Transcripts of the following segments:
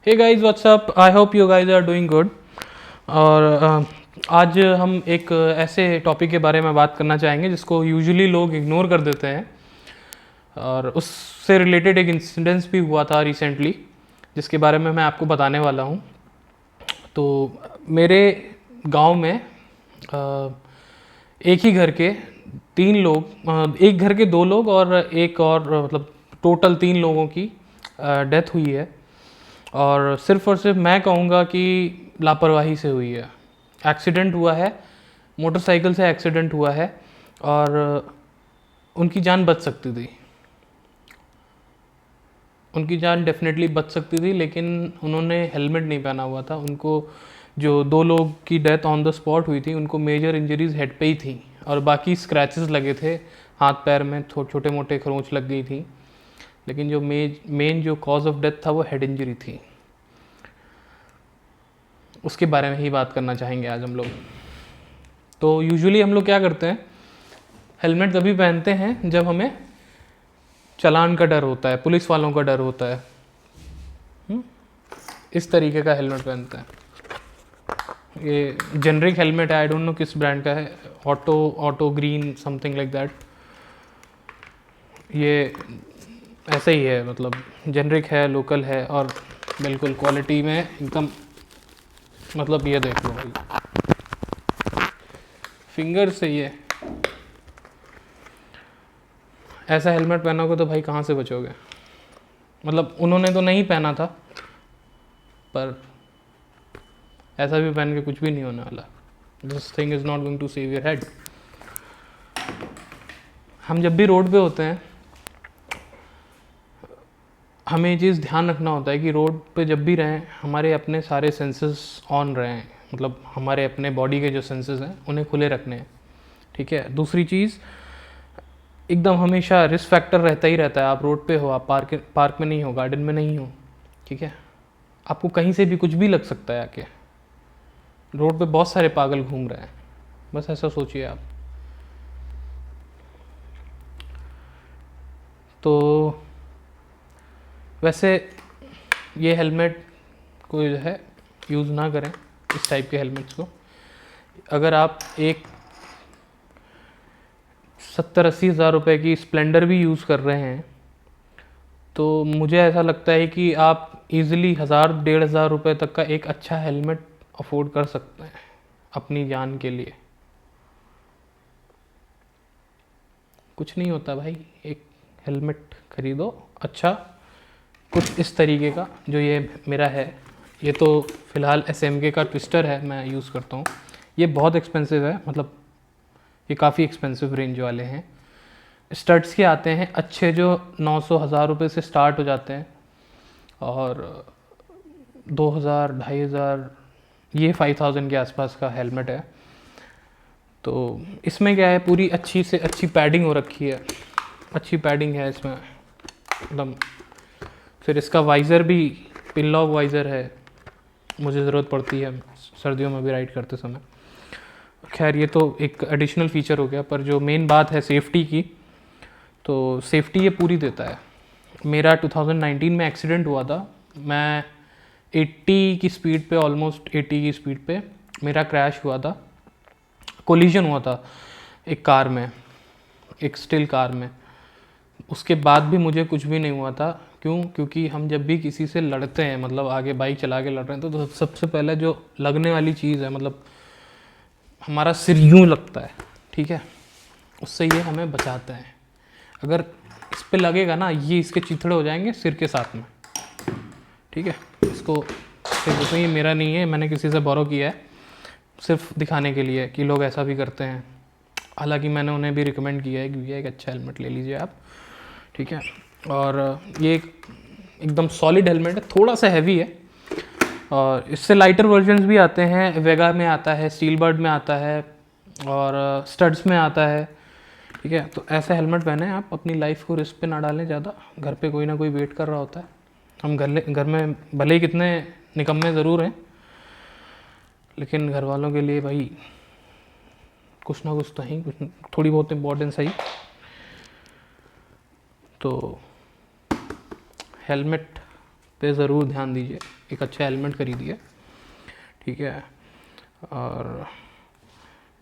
Hey guys what's up, I hope you guys are doing good. और आज हम एक ऐसे टॉपिक के बारे में बात करना चाहेंगे जिसको यूजुअली लोग इग्नोर कर देते हैं, और उससे रिलेटेड एक इंसिडेंस भी हुआ था रिसेंटली जिसके बारे में मैं आपको बताने वाला हूँ। तो मेरे गांव में एक ही घर के तीन लोग, एक घर के दो लोग और एक और मतलब टोटल तीन लोगों की डेथ हुई है। और सिर्फ मैं कहूँगा कि लापरवाही से हुई है। एक्सीडेंट हुआ है, मोटरसाइकिल से एक्सीडेंट हुआ है, और उनकी जान बच सकती थी, उनकी जान डेफिनेटली बच सकती थी, लेकिन उन्होंने हेलमेट नहीं पहना हुआ था। उनको जो दो लोग की डेथ ऑन द स्पॉट हुई थी उनको मेजर इंजरीज हेड पे ही थी, और बाकी स्क्रैचेस लगे थे हाथ पैर में, छोटे मोटे खरोंच लग गई थी, लेकिन जो मेन जो कॉज ऑफ डेथ था वो हेड इंजरी थी। उसके बारे में ही बात करना चाहेंगे आज हम लोग। तो यूजुअली हम लोग क्या करते हैं, हेलमेट तभी पहनते हैं जब हमें चालान का डर होता है, पुलिस वालों का डर होता है। इस तरीके का हेलमेट पहनते हैं। ये जेनरिक हेलमेट है, आई डोंट नो किस ब्रांड का है, auto green something like that. ये ऐसे ही है, मतलब जेनरिक है, लोकल है, और बिल्कुल क्वालिटी में एकदम, मतलब ये देख लो भाई, फिंगर से ये ऐसा हेलमेट पहनोगे तो भाई कहाँ से बचोगे। मतलब उन्होंने तो नहीं पहना था, पर ऐसा भी पहन के कुछ भी नहीं होने वाला। This thing is not going to save your head. हम जब भी रोड पे होते हैं हमें ये चीज़ ध्यान रखना होता है कि रोड पे जब भी रहें हमारे अपने सारे सेंसेस ऑन रहें, मतलब हमारे अपने बॉडी के जो सेंसेस हैं उन्हें खुले रखने हैं, ठीक है। दूसरी चीज़, एकदम हमेशा रिस्क फैक्टर रहता ही रहता है। आप रोड पे हो, आप पार्क में नहीं हो, गार्डन में नहीं हो, ठीक है, आपको कहीं से भी कुछ भी लग सकता है आके। रोड पे बहुत सारे पागल घूम रहे हैं, बस ऐसा सोचिए आप। तो वैसे ये हेलमेट को जो है यूज़ ना करें, इस टाइप के हेलमेट्स को। अगर आप एक 70-80 हज़ार रुपये की स्प्लेंडर भी यूज़ कर रहे हैं तो मुझे ऐसा लगता है कि आप इजीली 1000-1500 रुपये तक का एक अच्छा हेलमेट अफोर्ड कर सकते हैं अपनी जान के लिए। कुछ नहीं होता भाई, एक हेलमेट खरीदो अच्छा, कुछ इस तरीके का जो ये मेरा है। ये तो फ़िलहाल SMK का ट्विस्टर है, मैं यूज़ करता हूँ। ये बहुत एक्सपेंसिव है, मतलब ये काफ़ी एक्सपेंसिव रेंज वाले हैं। स्टड्स के आते हैं अच्छे जो 900-1000 रुपये से स्टार्ट हो जाते हैं, और 2000-2500 ये 5000 के आसपास का हेलमेट है। तो इसमें क्या है, पूरी अच्छी से अच्छी पैडिंग हो रखी है, अच्छी पैडिंग है इसमें एकदम। फिर इसका वाइज़र भी पिन लॉक वाइज़र है, मुझे ज़रूरत पड़ती है सर्दियों में भी राइड करते समय। खैर ये तो एक एडिशनल फीचर हो गया, पर जो मेन बात है सेफ्टी की, तो सेफ्टी ये पूरी देता है। मेरा 2019 में एक्सीडेंट हुआ था। मैं 80 की स्पीड पे, ऑलमोस्ट 80 की स्पीड पे मेरा क्रैश हुआ था, कोलिजन हुआ था एक कार में, एक स्टिल कार में। उसके बाद भी मुझे कुछ भी नहीं हुआ था। क्यों? क्योंकि हम जब भी किसी से लड़ते हैं, मतलब आगे बाइक चला के लड़ रहे हैं, तो सबसे पहले जो लगने वाली चीज़ है, मतलब हमारा सिर यूँ लगता है, ठीक है, उससे ये हमें बचाता है। अगर इस पे लगेगा ना, ये इसके चिथड़े हो जाएंगे सिर के साथ में, ठीक है। इसको सिर्फ ये मेरा नहीं है, मैंने किसी से बोरो किया है सिर्फ दिखाने के लिए कि लोग ऐसा भी करते हैं। हालांकि मैंने उन्हें भी रिकमेंड किया है कि भैया एक अच्छा हेलमेट ले लीजिए आप, ठीक है। और ये एकदम सॉलिड हेलमेट है, थोड़ा सा हैवी है, और इससे लाइटर वर्जन्स भी आते हैं। वेगा में आता है, स्टील बर्ड में आता है, और स्टड्स में आता है, ठीक है। तो ऐसा हेलमेट पहने आप, अपनी लाइफ को रिस्क पे ना डालें ज़्यादा। घर पे कोई ना कोई वेट कर रहा होता है। हम घर में भले ही कितने निकम्मे ज़रूर हैं, लेकिन घर वालों के लिए भाई कुछ ना कुछ तो ही, कुछ थोड़ी बहुत इम्पोर्टेंस है ही। तो हेलमेट पे ज़रूर ध्यान दीजिए। एक अच्छा हेलमेट खरीदिए, ठीक है। और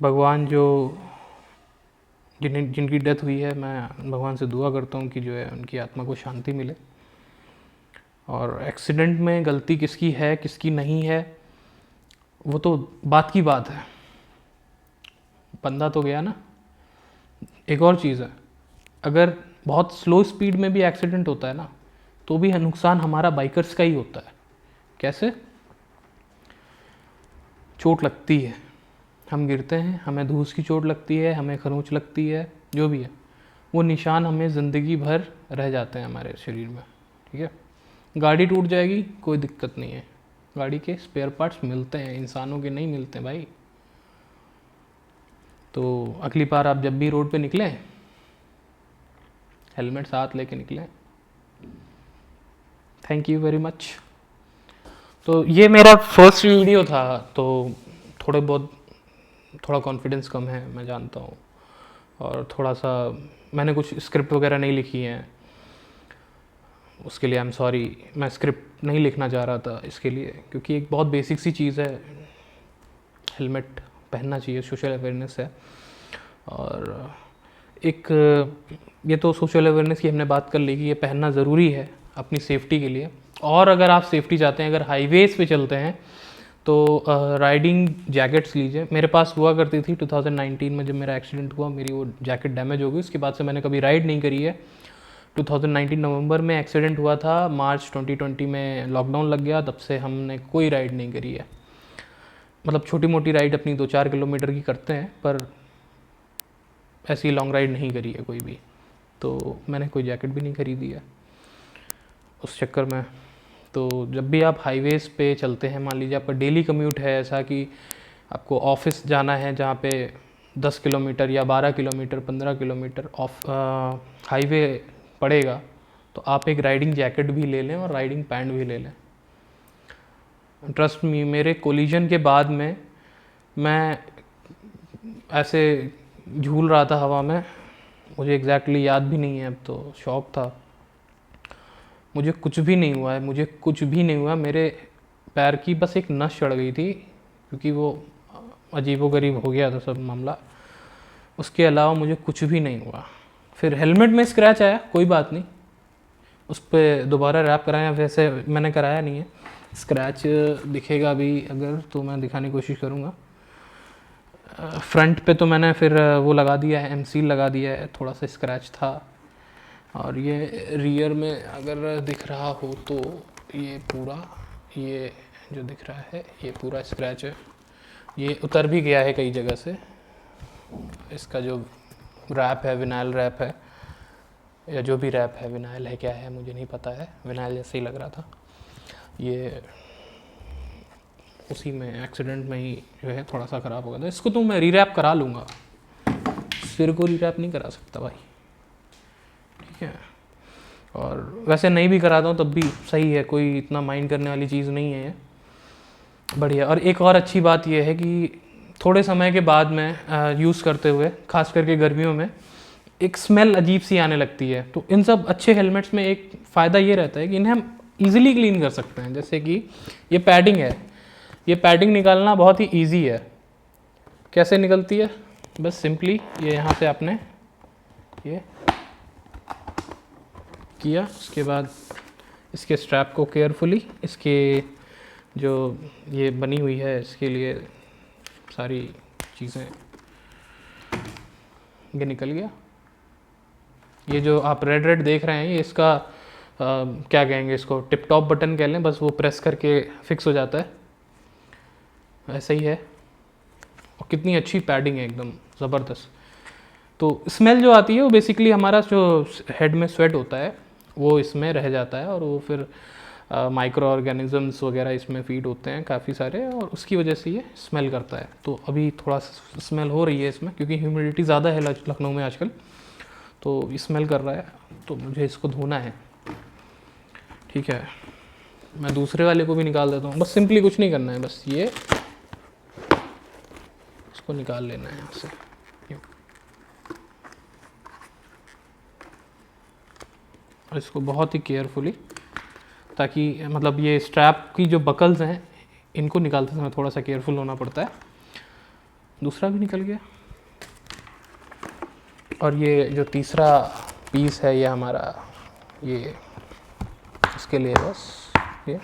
भगवान जो जिनकी डेथ हुई है, मैं भगवान से दुआ करता हूँ कि जो है उनकी आत्मा को शांति मिले। और एक्सीडेंट में गलती किसकी है किसकी नहीं है वो तो बात की बात है, बंदा तो गया ना। एक और चीज़ है, अगर बहुत स्लो स्पीड में भी एक्सीडेंट होता है ना तो भी नुकसान हमारा बाइकर्स का ही होता है। कैसे? चोट लगती है, हम गिरते हैं, हमें धूस की चोट लगती है, हमें खरोंच लगती है, जो भी है वो निशान हमें ज़िंदगी भर रह जाते हैं हमारे शरीर में, ठीक है। गाड़ी टूट जाएगी, कोई दिक्कत नहीं है, गाड़ी के स्पेयर पार्ट्स मिलते हैं, इंसानों के नहीं मिलते भाई। तो अगली बार आप जब भी रोड पे निकलें हेलमेट साथ लेके निकलें। Thank you very much. तो ये मेरा फर्स्ट वीडियो था, तो थोड़ा कॉन्फिडेंस कम है, मैं जानता हूँ। और थोड़ा सा मैंने कुछ स्क्रिप्ट वगैरह नहीं लिखी है, उसके लिए आई एम सॉरी। मैं स्क्रिप्ट नहीं लिखना चाह रहा था इसके लिए, क्योंकि एक बहुत बेसिक सी चीज़ है, हेलमेट पहनना चाहिए, सोशल अवेयरनेस है। और एक ये तो सोशल अवेयरनेस की हमने बात कर ली कि ये पहनना ज़रूरी है अपनी सेफ्टी के लिए। और अगर आप सेफ्टी चाहते हैं, अगर हाईवेज़ पे चलते हैं तो राइडिंग जैकेट्स लीजिए। मेरे पास हुआ करती थी 2019 में, जब मेरा एक्सीडेंट हुआ मेरी वो जैकेट डैमेज हो गई, उसके बाद से मैंने कभी राइड नहीं करी है। 2019 नवंबर में एक्सीडेंट हुआ था, मार्च 2020 में लॉकडाउन लग गया, तब से हमने कोई राइड नहीं करी है। मतलब छोटी मोटी राइड अपनी 2-4 किलोमीटर की करते हैं, पर ऐसी लॉन्ग राइड नहीं करी है कोई भी। तो मैंने कोई जैकेट भी नहीं खरीदी है उस चक्कर में। तो जब भी आप हाईवेज़ पे चलते हैं, मान लीजिए आपका डेली कम्यूट है ऐसा कि आपको ऑफिस जाना है जहाँ पे 10 किलोमीटर या 12 किलोमीटर 15 किलोमीटर हाईवे पड़ेगा, तो आप एक राइडिंग जैकेट भी ले लें और राइडिंग पैंट भी ले लें। ट्रस्ट मी, मेरे कोलिजन के बाद में मैं ऐसे झूल रहा था हवा में, मुझे एग्जैक्टली याद भी नहीं है अब, तो शौक था। मुझे कुछ भी नहीं हुआ है, मुझे कुछ भी नहीं हुआ। मेरे पैर की बस एक नस चढ़ गई थी, क्योंकि वो अजीबोगरीब हो गया था सब मामला। उसके अलावा मुझे कुछ भी नहीं हुआ। फिर हेलमेट में स्क्रैच आया, कोई बात नहीं, उस पर दोबारा रैप कराया, वैसे मैंने कराया नहीं है। स्क्रैच दिखेगा अभी अगर, तो मैं दिखाने की कोशिश करूँगा। फ्रंट पे तो मैंने फिर वो लगा दिया है, एमसील लगा दिया है, थोड़ा सा स्क्रैच था। और ये रियर में अगर दिख रहा हो तो ये पूरा, ये जो दिख रहा है ये पूरा स्क्रैच है। ये उतर भी गया है कई जगह से। इसका जो रैप है, विनाइल रैप है, या जो भी रैप है, विनाइल है क्या है मुझे नहीं पता है, विनाइल जैसे ही लग रहा था। ये उसी में एक्सीडेंट में ही जो है थोड़ा सा ख़राब हो गया था। इसको तो मैं रीरैप करा लूँगा, सिर को रीरैप नहीं करा सकता भाई, ठीक है। और वैसे नहीं भी कराता हूँ तब भी सही है, कोई इतना माइंड करने वाली चीज़ नहीं है, बढ़िया। और एक और अच्छी बात यह है कि थोड़े समय के बाद में यूज़ करते हुए, खास करके गर्मियों में, एक स्मेल अजीब सी आने लगती है। तो इन सब अच्छे हेलमेट्स में एक फ़ायदा ये रहता है कि इन्हें हम ईज़िली क्लीन कर सकते हैं। जैसे कि ये पैडिंग है, ये पैडिंग निकालना बहुत ही ईजी है। कैसे निकलती है? बस सिंपली ये यहाँ से आपने ये किया, उसके बाद इसके स्ट्रैप को केयरफुली, इसके जो ये बनी हुई है इसके लिए सारी चीज़ें, ये निकल गया। ये जो आप रेड रेड देख रहे हैं ये इसका क्या कहेंगे, इसको टिप टॉप बटन कह लें, बस वो प्रेस करके फिक्स हो जाता है, ऐसा ही है। और कितनी अच्छी पैडिंग है, एकदम ज़बरदस्त। तो स्मेल जो आती है वो बेसिकली हमारा जो हेड में स्वेट होता है वो इसमें रह जाता है, और वो फिर माइक्रो ऑर्गेनिजम्स वगैरह इसमें फीड होते हैं काफ़ी सारे, और उसकी वजह से ये स्मेल करता है। तो अभी थोड़ा स्मेल हो रही है इसमें, क्योंकि ह्यूमिडिटी ज़्यादा है लखनऊ में आजकल, तो स्मेल कर रहा है, तो मुझे इसको धोना है, ठीक है। मैं दूसरे वाले को भी निकाल देता हूँ, बस सिंपली कुछ नहीं करना है, बस ये इसको निकाल लेना है यहाँ से, और इसको बहुत ही केयरफुली ताकि मतलब ये स्ट्रैप की जो बकल्स हैं इनको निकालते समय थोड़ा सा केयरफुल होना पड़ता है। दूसरा भी निकल गया। और ये जो तीसरा पीस है ये हमारा ये इसके लिए बस ये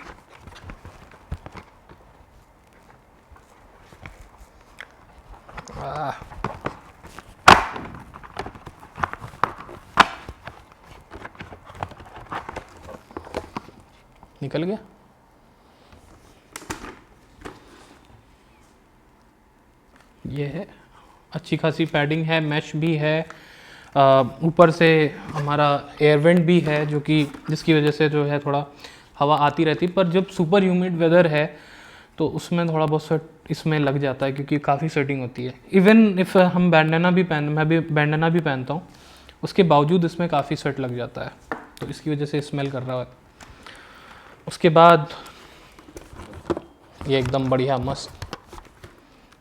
निकल गया। ये है, अच्छी खासी पैडिंग है, मैश भी है, ऊपर से हमारा एयर वेंट भी है जो कि जिसकी वजह से जो है थोड़ा हवा आती रहती है। पर जब सुपर ह्यूमिड वेदर है तो उसमें थोड़ा बहुत स्वेट इसमें लग जाता है क्योंकि काफ़ी स्वेटिंग होती है। इवन इफ़ हम मैं भी बैंडना भी पहनता हूँ, उसके बावजूद इसमें काफ़ी स्वेट लग जाता है, तो इसकी वजह से स्मेल कर रहा है। उसके बाद ये एकदम बढ़िया मस्त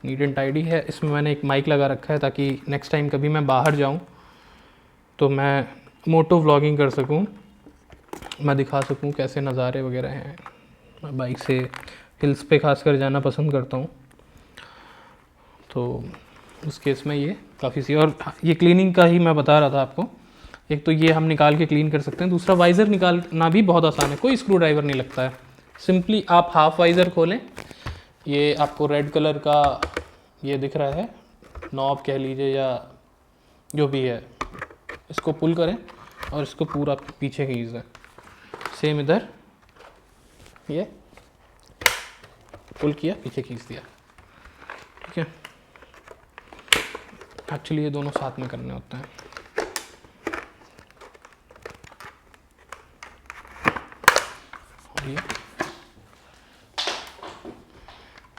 नीट एंड टाइडी है। इसमें मैंने एक माइक लगा रखा है ताकि नेक्स्ट टाइम कभी मैं बाहर जाऊं तो मैं मोटो व्लॉगिंग कर सकूं, मैं दिखा सकूं कैसे नज़ारे वगैरह हैं। मैं बाइक से हिल्स पे खासकर जाना पसंद करता हूं, तो उस केस में ये काफ़ी सी। और ये क्लीनिंग का ही मैं बता रहा था आपको, एक तो ये हम निकाल के क्लीन कर सकते हैं, दूसरा वाइज़र निकालना भी बहुत आसान है, कोई स्क्रू ड्राइवर नहीं लगता है। सिंपली आप हाफ वाइज़र खोलें, ये आपको रेड कलर का ये दिख रहा है नॉब कह लीजिए या जो भी है, इसको पुल करें और इसको पूरा पीछे खींच दें। सेम इधर ये पुल किया, पीछे खींच दिया, ठीक है। एक्चुअली ये दोनों साथ में करने होते हैं। और ये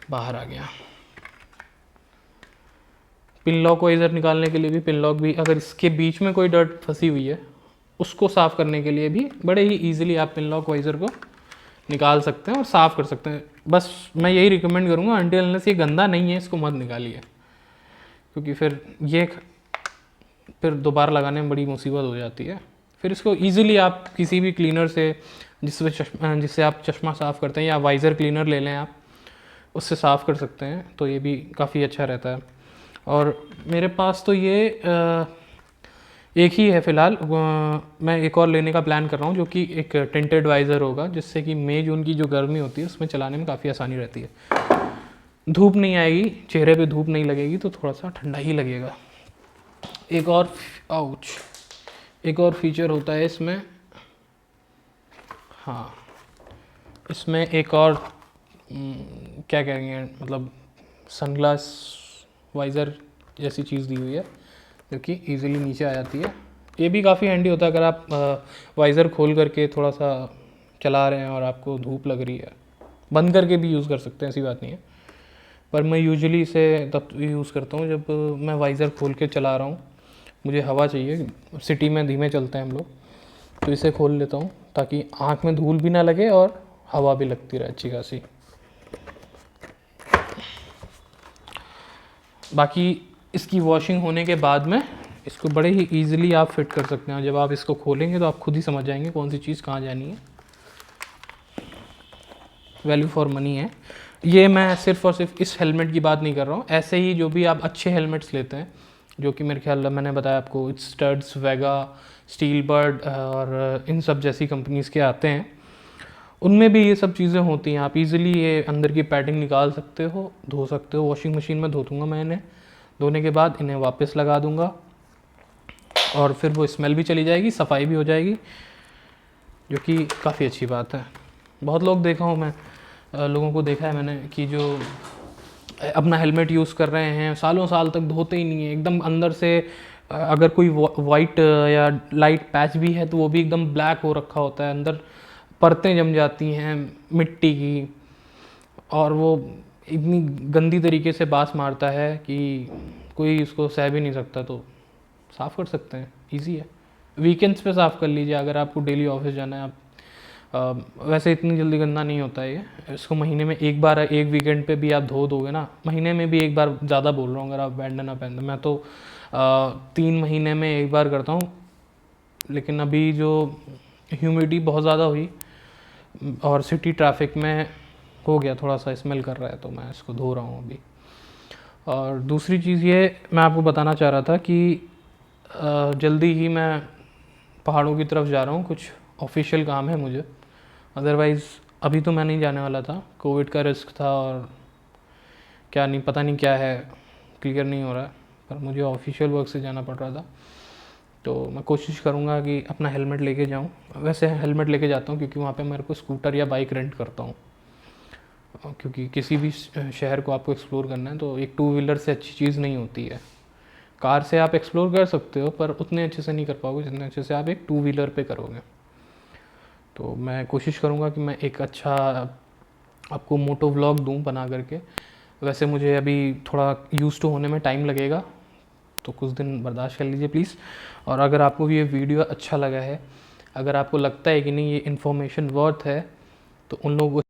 बाहर आ गया। पिन लॉक वाइज़र निकालने के लिए भी, पिन लॉक भी अगर इसके बीच में कोई डर्ट फंसी हुई है उसको साफ़ करने के लिए भी बड़े ही ईजिली आप पिन लॉक वाइज़र को निकाल सकते हैं और साफ़ कर सकते हैं। बस मैं यही रिकमेंड करूँगा, अनटिल अनलेस ये गंदा नहीं है इसको मत निकालिए, क्योंकि फिर दोबारा लगाने में बड़ी मुसीबत हो जाती है। फिर इसको ईजिली आप किसी भी क्लीनर से जिससे आप चश्मा साफ़ करते हैं या वाइज़र क्लीनर ले लें आप, उससे साफ़ कर सकते हैं, तो ये भी काफ़ी अच्छा रहता है। और मेरे पास तो ये एक ही है फ़िलहाल, मैं एक और लेने का प्लान कर रहा हूँ जो कि एक टिंटेड वाइज़र होगा, जिससे कि मई जून की जो गर्मी होती है उसमें चलाने में काफ़ी आसानी रहती है, धूप नहीं आएगी, चेहरे पे धूप नहीं लगेगी, तो थोड़ा सा ठंडा ही लगेगा। एक और फीचर होता है इसमें, हाँ इसमें एक और क्या कहेंगे, मतलब सनग्लास वाइज़र जैसी चीज़ दी हुई है जो कि ईज़िली नीचे आ जाती है। ये भी काफ़ी हैंडी होता है अगर आप वाइज़र खोल करके थोड़ा सा चला रहे हैं और आपको धूप लग रही है, बंद करके भी यूज़ कर सकते हैं, ऐसी बात नहीं है। पर मैं यूजुअली इसे तब यूज़ करता हूँ जब मैं वाइज़र खोल के चला रहा हूँ, मुझे हवा चाहिए, सिटी में धीमे चलते हैं हम लोग, तो इसे खोल लेता हूँ ताकि आँख में धूल भी ना लगे और हवा भी लगती रहे अच्छी खासी। बाकी इसकी वॉशिंग होने के बाद में इसको बड़े ही ईजिली आप फिट कर सकते हैं। जब आप इसको खोलेंगे तो आप खुद ही समझ जाएंगे कौन सी चीज़ कहाँ जानी है। वैल्यू फॉर मनी है ये। मैं सिर्फ और सिर्फ इस हेलमेट की बात नहीं कर रहा हूँ, ऐसे ही जो भी आप अच्छे हेलमेट्स लेते हैं, जो कि मेरे ख्याल मैंने बताया आपको स्टड्स, वेगा, स्टील बर्ड और इन सब जैसी कंपनीज़ के आते हैं, उनमें भी ये सब चीज़ें होती हैं। आप इजीली ये अंदर की पैडिंग निकाल सकते हो, धो सकते हो। वॉशिंग मशीन में धो दूँगा मैं इन्हें, धोने के बाद इन्हें वापस लगा दूँगा और फिर वो स्मेल भी चली जाएगी, सफाई भी हो जाएगी, जो कि काफ़ी अच्छी बात है। बहुत लोग देखा हूँ मैं, लोगों को देखा है मैंने कि जो अपना हेलमेट यूज़ कर रहे हैं सालों साल तक धोते ही नहीं है, एकदम अंदर से अगर कोई वाइट या लाइट पैच भी है तो वो भी एकदम ब्लैक हो रखा होता है, अंदर परतें जम जाती हैं मिट्टी की, और वो इतनी गंदी तरीके से बास मारता है कि कोई उसको सह भी नहीं सकता। तो साफ़ कर सकते हैं, इजी है। वीकेंड्स पे साफ़ कर लीजिए अगर आपको डेली ऑफिस जाना है। आप वैसे इतनी जल्दी गंदा नहीं होता है ये, इसको महीने में एक बार, एक वीकेंड पे भी आप धो दोगे ना, महीने में भी एक बार, ज़्यादा बोल रहा हूँ अगर आप बैंडना पहनते। मैं तो 3 महीने में एक बार करता हूँ, लेकिन अभी जो ह्यूमिडिटी बहुत ज़्यादा हुई और सिटी ट्रैफिक में हो गया, थोड़ा सा स्मेल कर रहा है, तो मैं इसको धो रहा हूँ अभी। और दूसरी चीज़ ये मैं आपको बताना चाह रहा था कि जल्दी ही मैं पहाड़ों की तरफ जा रहा हूँ, कुछ ऑफिशियल काम है मुझे। अदरवाइज़ अभी तो मैं नहीं जाने वाला था, कोविड का रिस्क था और क्या नहीं, पता नहीं क्या है, क्लियर नहीं हो रहा है, पर मुझे ऑफिशियल वर्क से जाना पड़ रहा था। तो मैं कोशिश करूँगा कि अपना हेलमेट लेके जाऊँ। वैसे हेलमेट लेके जाता हूँ क्योंकि वहाँ पे मेरे को स्कूटर या बाइक रेंट करता हूँ, क्योंकि किसी भी शहर को आपको एक्सप्लोर करना है तो एक टू व्हीलर से अच्छी चीज़ नहीं होती है। कार से आप एक्सप्लोर कर सकते हो पर उतने अच्छे से नहीं कर पाओगे जितने अच्छे से आप एक टू व्हीलर पे करोगे। तो मैं कोशिश करूँगा कि मैं एक अच्छा आपको मोटो व्लॉग दूँ बना करके। वैसे मुझे अभी थोड़ा यूज़ टू होने में टाइम लगेगा, तो कुछ दिन बर्दाश्त कर लीजिए प्लीज़। और अगर आपको भी ये वीडियो अच्छा लगा है, अगर आपको लगता है कि नहीं ये इन्फॉर्मेशन वर्थ है, तो उन लोगों